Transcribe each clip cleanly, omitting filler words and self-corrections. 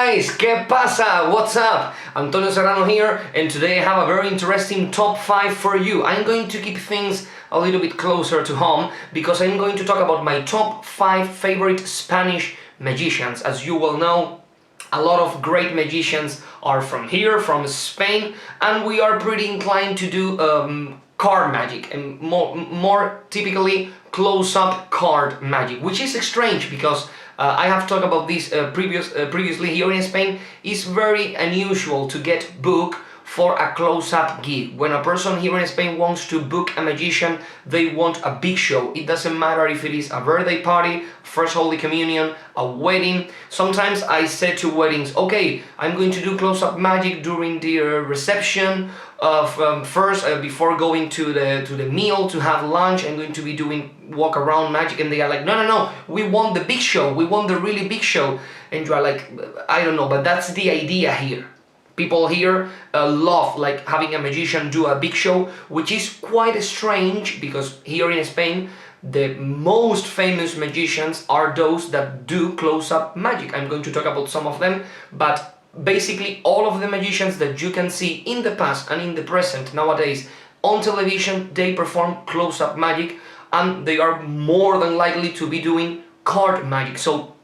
guys, ¿qué pasa? What's up? Antonio Serrano here, and today I have a very interesting top 5 for you. I'm going to keep things a little bit closer to home because I'm going to talk about my top 5 favorite Spanish magicians. As you well know, a lot of great magicians are from here, from Spain, and we are pretty inclined to do card magic, and more typically close-up card magic, which is strange because I have talked about this previously here in Spain. It's very unusual to get booked for a close-up gig. When a person here in Spain wants to book a magician, they want a big show. It doesn't matter if it is a birthday party, First Holy Communion, a wedding. Sometimes I said to weddings, okay, I'm going to do close-up magic during the reception of first, before going to the meal to have lunch. I'm going to be doing walk around magic, and they are like, no, we want the big show, we want the really big show. And you are like, I don't know, but that's the idea here. People here love like having a magician do a big show, which is quite strange because here in Spain the most famous magicians are those that do close-up magic. I'm going to talk about some of them, but basically all of the magicians that you can see in the past and in the present nowadays on television, they perform close-up magic, and they are more than likely to be doing card magic. So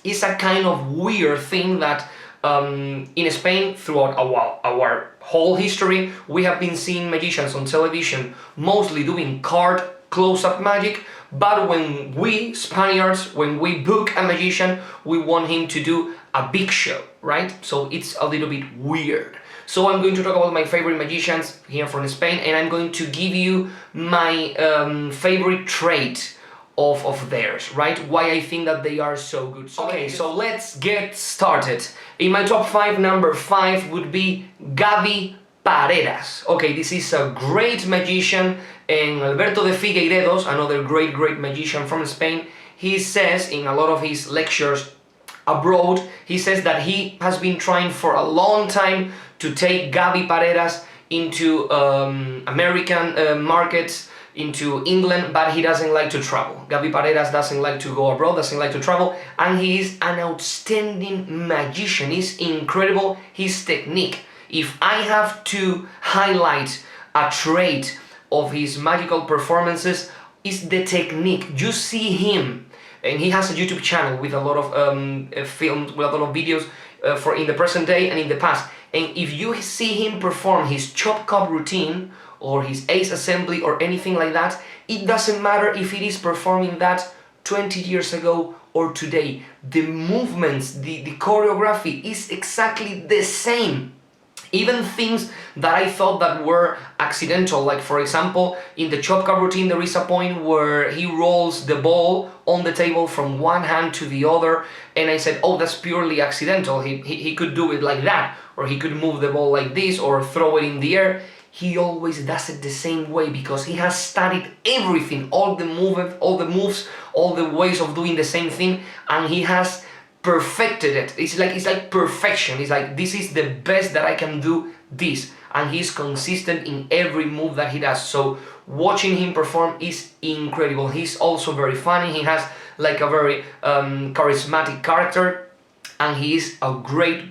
it's a kind of weird thing that in Spain, throughout our whole history, we have been seeing magicians on television mostly doing card close-up magic, but when we Spaniards, when we book a magician, we want him to do a big show, right? So it's a little bit weird. So I'm going to talk about my favorite magicians here from Spain, and I'm going to give you my favorite trait of theirs, right? Why I think that they are so good. Okay, so let's get started. In my top 5, number 5 would be Gaby Paredes. Okay, this is a great magician, and Alberto de Figueiredos, another great magician from Spain, he says in a lot of his lectures abroad, he says that he has been trying for a long time to take Gaby Paredes into American markets, into England, but he doesn't like to travel. Gaby Paredes doesn't like to go abroad, doesn't like to travel, and he is an outstanding magician. He's incredible, his technique. If I have to highlight a trait of his magical performances, is the technique. You see him, and he has a YouTube channel with a lot of films, with a lot of videos for in the present day and in the past. And if you see him perform his chop cup routine or his ace assembly or anything like that, it doesn't matter if it is performing that 20 years ago or today. The movements, the choreography is exactly the same. Even things that I thought that were accidental, like for example, in the chop cup routine there is a point where he rolls the ball on the table from one hand to the other, and I said, oh, that's purely accidental. He could do it like that, or he could move the ball like this, or throw it in the air. He always does it the same way because he has studied everything, all the moves, all the ways of doing the same thing, and he has perfected it. It's like perfection. It's like, this is the best that I can do this, and he's consistent in every move that he does. So watching him perform is incredible. He's also very funny. He has like a very charismatic character, and he is a great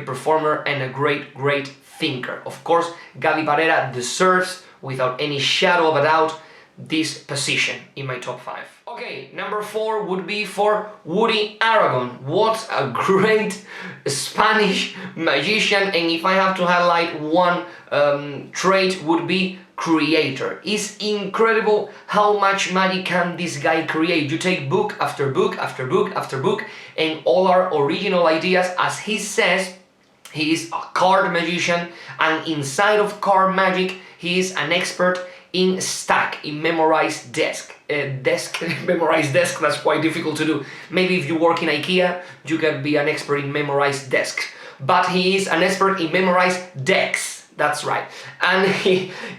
performer and a great thinker. Of course, Gaby Paredes deserves, without any shadow of a doubt, this position in my top 5. Okay, number 4 would be for Woody Aragon. What a great Spanish magician, and if I have to highlight one trait, would be creator. It's incredible how much magic can this guy create. You take book after book after book after book, and all are original ideas. As he says, he is a card magician, and inside of card magic, he is an expert in stack, in memorized memorized desk, that's quite difficult to do. Maybe if you work in IKEA, you can be an expert in memorized desks. But he is an expert in memorized decks. That's right. And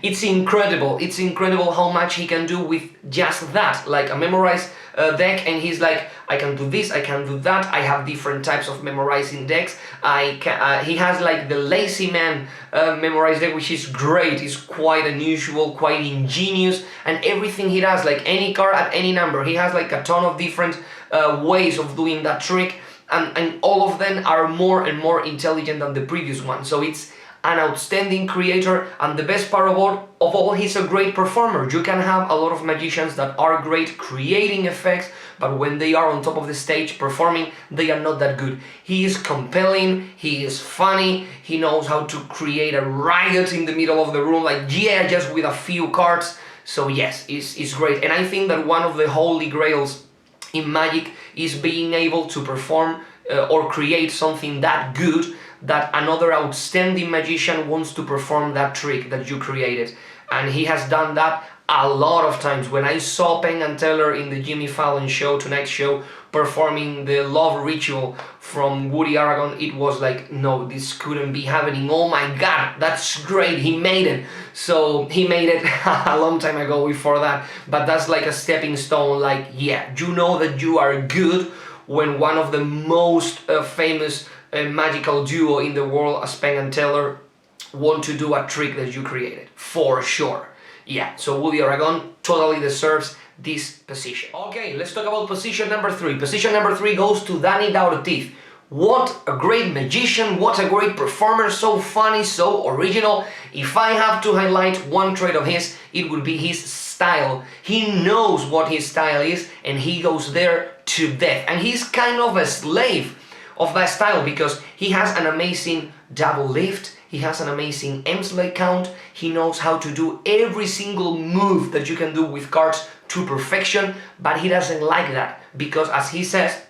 it's incredible how much he can do with just that, like a memorized deck, and he's like, I can do this, I can do that, I have different types of memorizing decks. He has like the lazy man memorized deck, which is great. It's quite unusual, quite ingenious, and everything he does, like any card at any number, he has like a ton of different ways of doing that trick. and all of them are more and more intelligent than the previous one. So it's an outstanding creator, and the best part of all, he's a great performer. You can have a lot of magicians that are great creating effects, but when they are on top of the stage performing, they are not that good. He is compelling, he is funny, he knows how to create a riot in the middle of the room, like, yeah, just with a few cards. So yes, it's great. And I think that one of the holy grails in magic is being able to perform or create something that good that another outstanding magician wants to perform that trick that you created. And he has done that a lot of times. When I saw Penn and Teller in the Jimmy Fallon show, Tonight Show, performing the love ritual from Woody Aragon, it was like, no, this couldn't be happening. Oh my god, that's great, he made it. So he made it a long time ago before that, but that's like a stepping stone. Like, yeah, you know that you are good when one of the most famous magical duo in the world, as Penn and Teller, want to do a trick that you created, for sure. Yeah, so Woody Aragon totally deserves this position. Okay, let's talk about position number 3. Position number 3 goes to Danny Dautetif. What a great magician, what a great performer, so funny, so original. If I have to highlight one trait of his, it would be his style. He knows what his style is, and he goes there to death. And he's kind of a slave of that style, because he has an amazing double lift, he has an amazing M-slide count, he knows how to do every single move that you can do with cards to perfection, but he doesn't like that, because as he says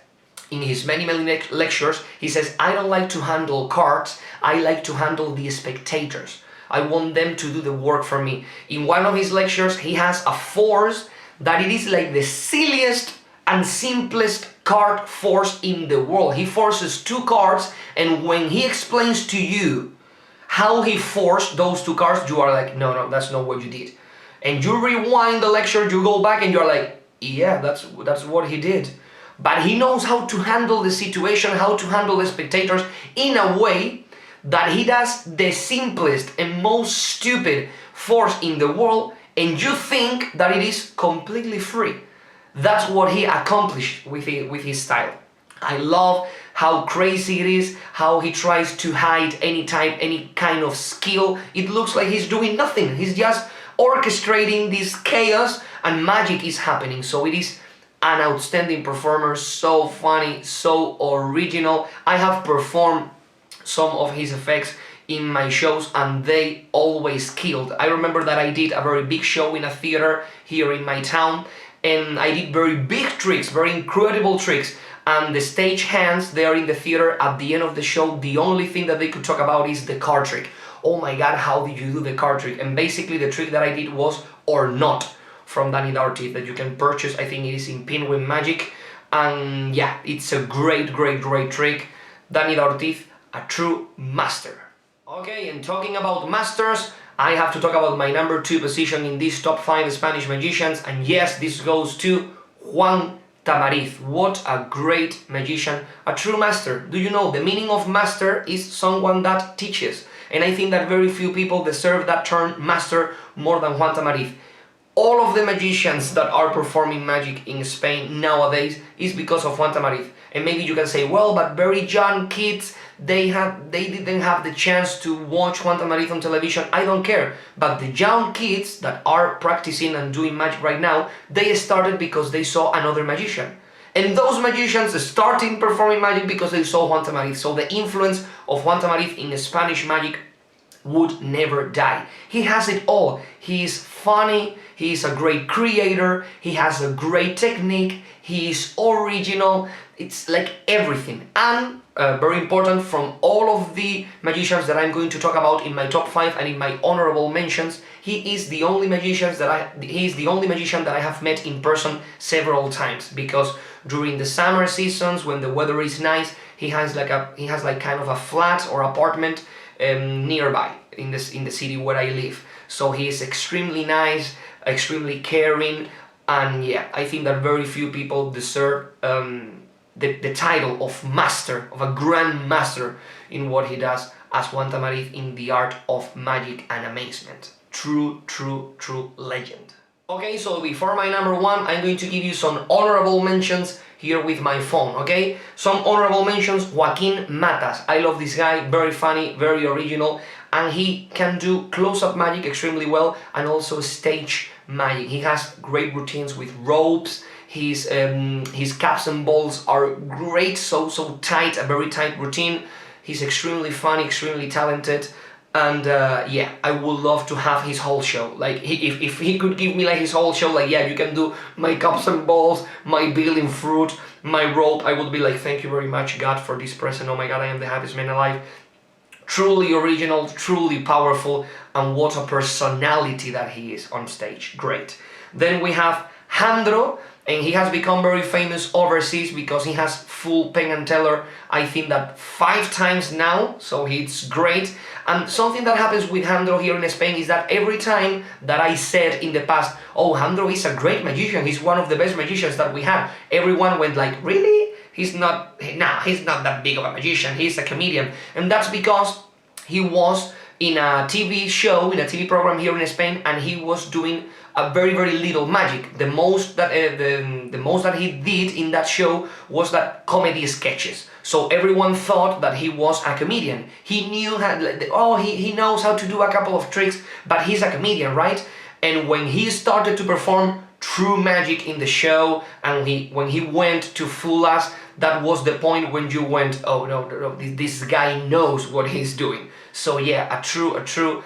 in his many lectures, he says, I don't like to handle cards, I like to handle the spectators. I want them to do the work for me. In one of his lectures, he has a force that it is like the silliest and simplest card force in the world. He forces 2 cards, and when he explains to you how he forced those 2 cards, you are like, no, that's not what you did. And you rewind the lecture, you go back, and you're like, yeah, that's what he did. But he knows how to handle the situation, how to handle the spectators in a way that he does the simplest and most stupid force in the world, and you think that it is completely free. That's what he accomplished with his style. I love how crazy it is, how he tries to hide any kind of skill. It looks like he's doing nothing. He's just orchestrating this chaos, and magic is happening. So it is an outstanding performer, so funny, so original. I have performed some of his effects in my shows, and they always killed. I remember that I did a very big show in a theater here in my town, and I did very big tricks, very incredible tricks, and the stage hands there in the theater at the end of the show, the only thing that they could talk about is the card trick. Oh my god, how did you do the card trick? And basically the trick that I did was Or Not from Danny Dautetif, that you can purchase. I think it is in Pinwheel Magic, and yeah, it's a great trick. Danny Dautetif, a true master. Okay, and talking about masters, I have to talk about my number 2 position in this top 5 Spanish magicians, and yes, this goes to Juan Tamariz. What a great magician, a true master. Do you know the meaning of master is someone that teaches? And I think that very few people deserve that term master more than Juan Tamariz. All of the magicians that are performing magic in Spain nowadays is because of Juan Tamariz. And maybe you can say, well, but very young kids, they didn't have the chance to watch Juan Tamariz on television. I don't care. But the young kids that are practicing and doing magic right now, they started because they saw another magician. And those magicians started performing magic because they saw Juan Tamariz. So the influence of Juan Tamariz in Spanish magic would never die. He has it all. He is funny, he is a great creator, he has a great technique, he is original, it's like everything. And very important, from all of the magicians that I'm going to talk about in my top 5 and in my honorable mentions, he is the only magician that I have met in person several times, because during the summer seasons when the weather is nice, he has like kind of a flat or apartment nearby in the city where I live. So he is extremely nice, extremely caring, and yeah, I think that very few people deserve the title of master, of a grand master in what he does, as Juan Tamariz in the art of magic and amazement. True legend. Okay, so before my number one, I'm going to give you some honorable mentions here with my phone, okay? Some honorable mentions, Joaquin Matas. I love this guy, very funny, very original, and he can do close-up magic extremely well and also stage magic. He has great routines with ropes. His caps and balls are great, so tight, a very tight routine. He's extremely funny, extremely talented. And yeah, I would love to have his whole show. Like, if he could give me like his whole show, like, yeah, you can do my cups and balls, my building fruit, my rope, I would be like, thank you very much, God, for this present. Oh my God, I am the happiest man alive. Truly original, truly powerful, and what a personality that he is on stage. Great. Then we have Jandro, and he has become very famous overseas because he has full Penn and Teller, I think that 5 times now, so it's great. And something that happens with Jandro here in Spain is that every time that I said in the past, oh, Jandro is a great magician, he's one of the best magicians that we have, everyone went like, really? He's not that big of a magician, he's a comedian. And that's because he was in a TV show, in a TV program here in Spain, and he was doing a very little magic. The most that he did in that show was that comedy sketches. So everyone thought that he was a comedian. He knew how, he knows how to do a couple of tricks, but he's a comedian, right? And when he started to perform true magic in the show, and when he went to fool us, that was the point when you went, oh no, this guy knows what he's doing. So yeah, a true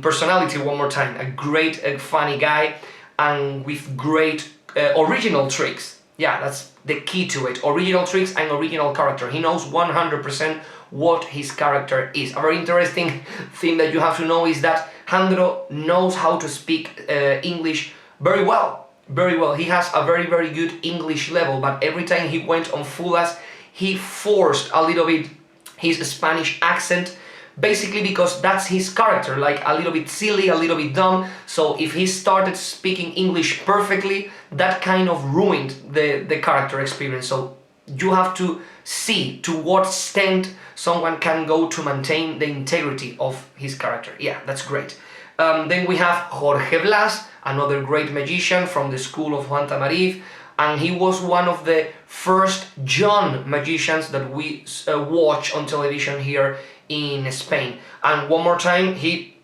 personality one more time, a great, funny guy, and with great original tricks. Yeah, that's the key to it. Original tricks and original character. He knows 100% what his character is. A very interesting thing that you have to know is that Jandro knows how to speak English very well. Very well. He has a very good English level, but every time he went on Full As, he forced a little bit his Spanish accent, basically because that's his character, like a little bit silly, a little bit dumb. So if he started speaking English perfectly, that kind of ruined the character experience. So you have to see to what extent someone can go to maintain the integrity of his character. Yeah, that's great. Then we have Jorge Blas, another great magician from the school of Juan Tamariz, and he was one of the first young magicians that we watch on television here in Spain. And one more time, he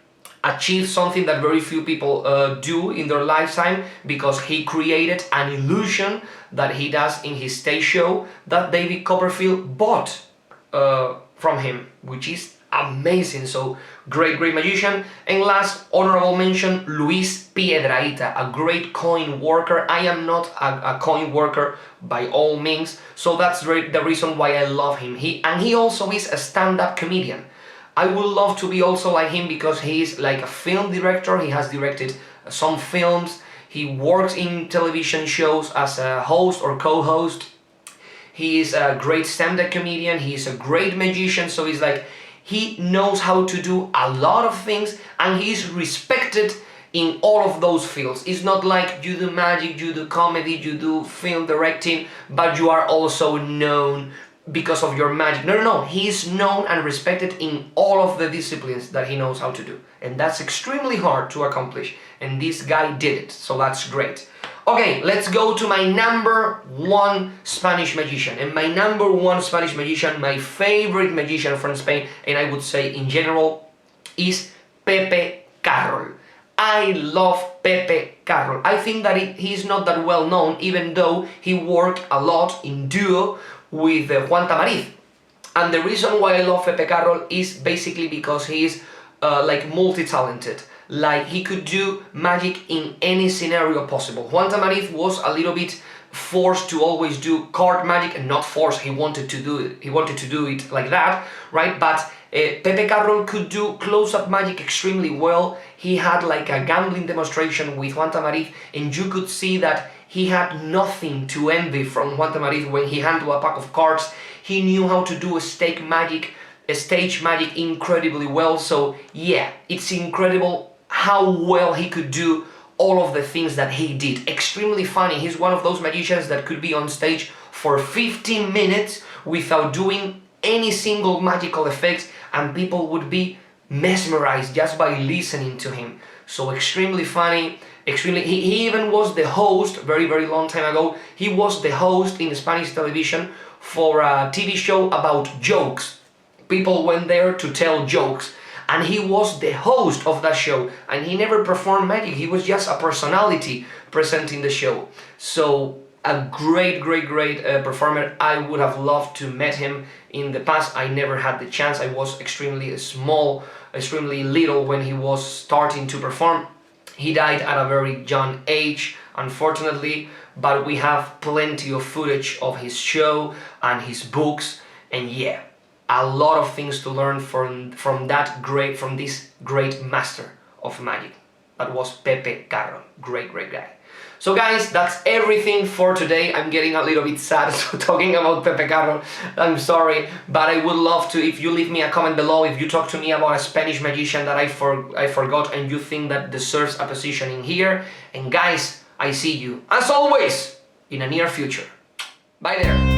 achieved something that very few people do in their lifetime, because he created an illusion that he does in his stage show that David Copperfield bought from him, which is amazing. So great magician. And last honorable mention, Luis Piedrahita, a great coin worker. I am not a coin worker by all means, so that's the reason why I love him. He also is a stand-up comedian. I would love to be also like him, because he is like a film director. He has directed some films. He works in television shows as a host or co-host. He is a great stand-up comedian. He is a great magician. So he's like, he knows how to do a lot of things, and he's respected in all of those fields. It's not like you do magic, you do comedy, you do film directing, but you are also known because of your magic. No, he's known and respected in all of the disciplines that he knows how to do. And that's extremely hard to accomplish, and this guy did it, so that's great. Okay, let's go to my number one Spanish magician. And my number one Spanish magician, my favorite magician from Spain, and I would say in general, is Pepe Carroll. I love Pepe Carroll. I think that he's not that well known, even though he worked a lot in duo with Juan Tamariz. And the reason why I love Pepe Carroll is basically because he is like multi-talented. Like, he could do magic in any scenario possible. Juan Tamariz was a little bit forced to always do card magic, and not forced, he wanted to do it. He wanted to do it like that, right? But Pepe Carroll could do close-up magic extremely well. He had like a gambling demonstration with Juan Tamariz, and you could see that he had nothing to envy from Juan Tamariz when he handled a pack of cards. He knew how to do a stage magic incredibly well. So yeah, it's incredible how well he could do all of the things that he did. Extremely funny. He's one of those magicians that could be on stage for 15 minutes without doing any single magical effects, and people would be mesmerized just by listening to him. So extremely funny, he even was the host, very long time ago, he was the host in Spanish television for a TV show about jokes. People went there to tell jokes, and he was the host of that show, and he never performed magic, he was just a personality presenting the show. So a great performer. I would have loved to meet him in the past. I never had the chance. I was extremely small, extremely little when he was starting to perform. He died at a very young age, unfortunately, but we have plenty of footage of his show and his books, and yeah, a lot of things to learn from this great master of magic. That was Pepe Carroll. Great guy. So guys, that's everything for today. I'm getting a little bit sad talking about Pepe Carroll. I'm sorry, but I would love to, if you leave me a comment below, if you talk to me about a Spanish magician that I forgot and you think that deserves a position in here. And guys, I see you, as always, in a near future. Bye there.